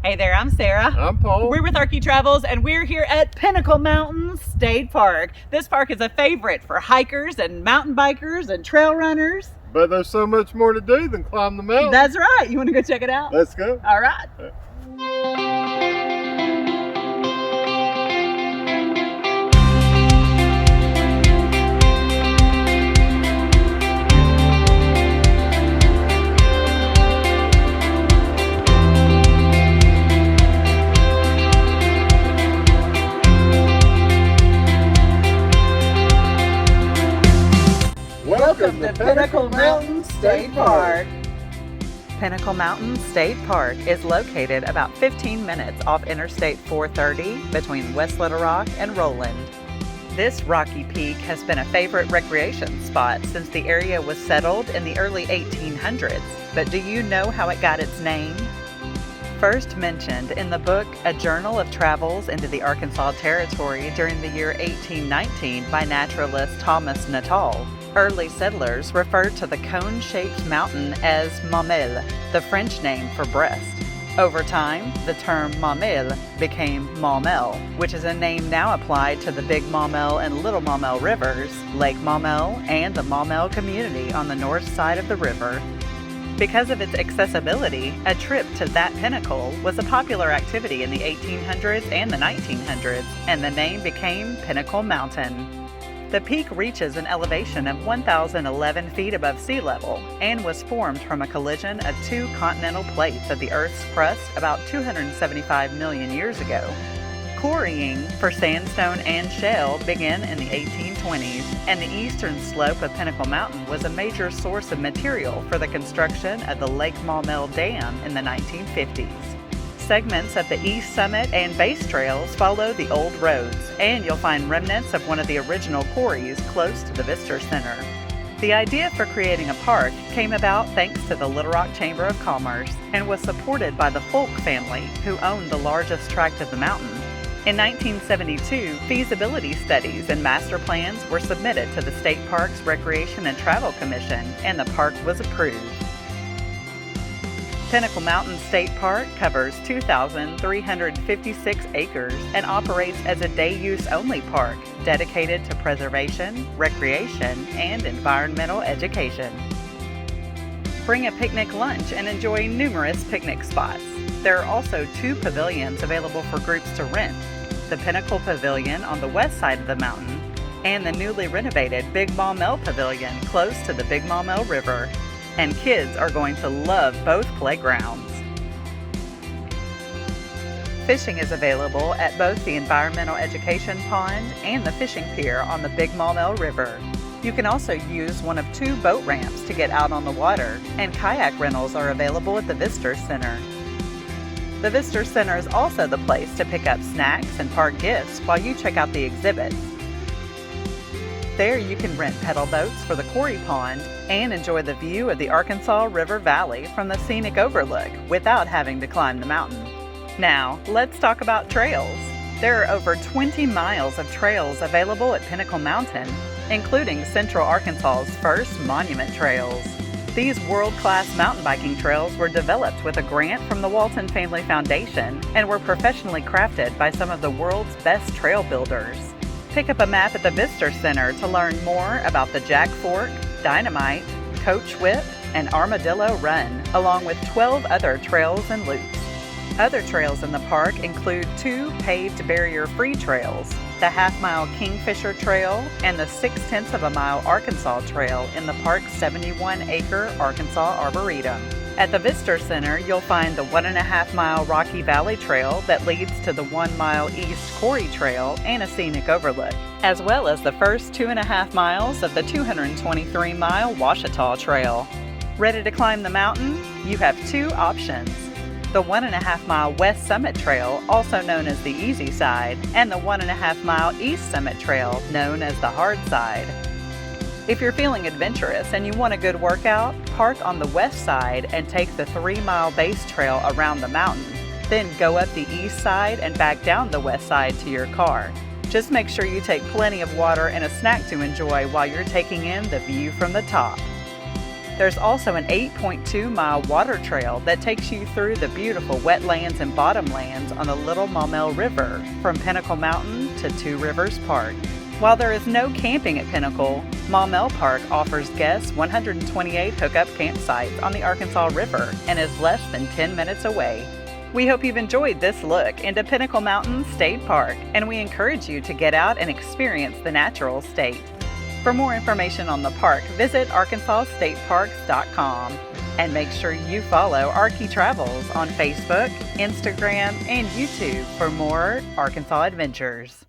Hey there, I'm Sarah. I'm Paul. We're with Arkie Travels and we're here at Pinnacle Mountain State Park. This park is a favorite for hikers and mountain bikers and trail runners. But there's so much more to do than climb the mountain. That's right. You want to go check it out? Let's go. All right. Welcome to Pinnacle Mountain State Park. Pinnacle Mountain State Park is located about 15 minutes off Interstate 430 between West Little Rock and Roland. This rocky peak has been a favorite recreation spot since the area was settled in the early 1800s. But do you know how it got its name? First mentioned in the book A Journal of Travels into the Arkansas Territory during the year 1819 by naturalist Thomas Natal. Early settlers referred to the cone-shaped mountain as Mamelle, the French name for breast. Over time, the term Mamelle became Maumelle, which is a name now applied to the Big Maumelle and Little Maumelle rivers, Lake Maumelle, and the Maumelle community on the north side of the river. Because of its accessibility, a trip to that pinnacle was a popular activity in the 1800s and the 1900s, and the name became Pinnacle Mountain. The peak reaches an elevation of 1,011 feet above sea level and was formed from a collision of two continental plates of the Earth's crust about 275 million years ago. Quarrying for sandstone and shale began in the 1820s, and the eastern slope of Pinnacle Mountain was a major source of material for the construction of the Lake Maumelle Dam in the 1950s. Segments of the east summit and base trails follow the old roads, and you'll find remnants of one of the original quarries close to the Visitor Center. The idea for creating a park came about thanks to the Little Rock Chamber of Commerce and was supported by the Folk family, who owned the largest tract of the mountain. In 1972, feasibility studies and master plans were submitted to the State Parks Recreation and Travel Commission, and the park was approved. Pinnacle Mountain State Park covers 2,356 acres and operates as a day-use only park dedicated to preservation, recreation, and environmental education. Bring a picnic lunch and enjoy numerous picnic spots. There are also two pavilions available for groups to rent: the Pinnacle Pavilion on the west side of the mountain and the newly renovated Big Maumelle Pavilion close to the Big Maumelle River. And kids are going to love both playgrounds. Fishing is available at both the Environmental Education Pond and the fishing pier on the Big Maumelle River. You can also use one of two boat ramps to get out on the water, and kayak rentals are available at the Visitor Center. The Visitor Center is also the place to pick up snacks and park gifts while you check out the exhibits. There you can rent pedal boats for the quarry pond and enjoy the view of the Arkansas River Valley from the scenic overlook without having to climb the mountain. Now, let's talk about trails. There are over 20 miles of trails available at Pinnacle Mountain, including Central Arkansas's first monument trails. These world-class mountain biking trails were developed with a grant from the Walton Family Foundation and were professionally crafted by some of the world's best trail builders. Pick up a map at the Visitor Center to learn more about the Jack Fork, Dynamite, Coach Whip, and Armadillo Run, along with 12 other trails and loops. Other trails in the park include two paved barrier-free trails, the half-mile Kingfisher Trail and the 0.6 mile Arkansas Trail in the park's 71-acre Arkansas Arboretum. At the Visitor Center, you'll find the 1.5 mile Rocky Valley Trail that leads to the 1 mile East Quarry Trail and a scenic overlook, as well as the first 2.5 miles of the 223 mile Washita Trail. Ready to climb the mountain? You have two options: the 1.5 mile West Summit Trail, also known as the Easy Side, and the 1.5 mile East Summit Trail, known as the Hard Side. If you're feeling adventurous and you want a good workout, park on the west side and take the 3 mile base trail around the mountain. Then go up the east side and back down the west side to your car. Just make sure you take plenty of water and a snack to enjoy while you're taking in the view from the top. There's also an 8.2-mile water trail that takes you through the beautiful wetlands and bottomlands on the Little Maumelle River from Pinnacle Mountain to Two Rivers Park. While there is no camping at Pinnacle, Maumelle Park offers guests 128 hookup campsites on the Arkansas River and is less than 10 minutes away. We hope you've enjoyed this look into Pinnacle Mountain State Park, and we encourage you to get out and experience the natural state. For more information on the park, visit arkansasstateparks.com and make sure you follow Arkie Travels on Facebook, Instagram, and YouTube for more Arkansas adventures.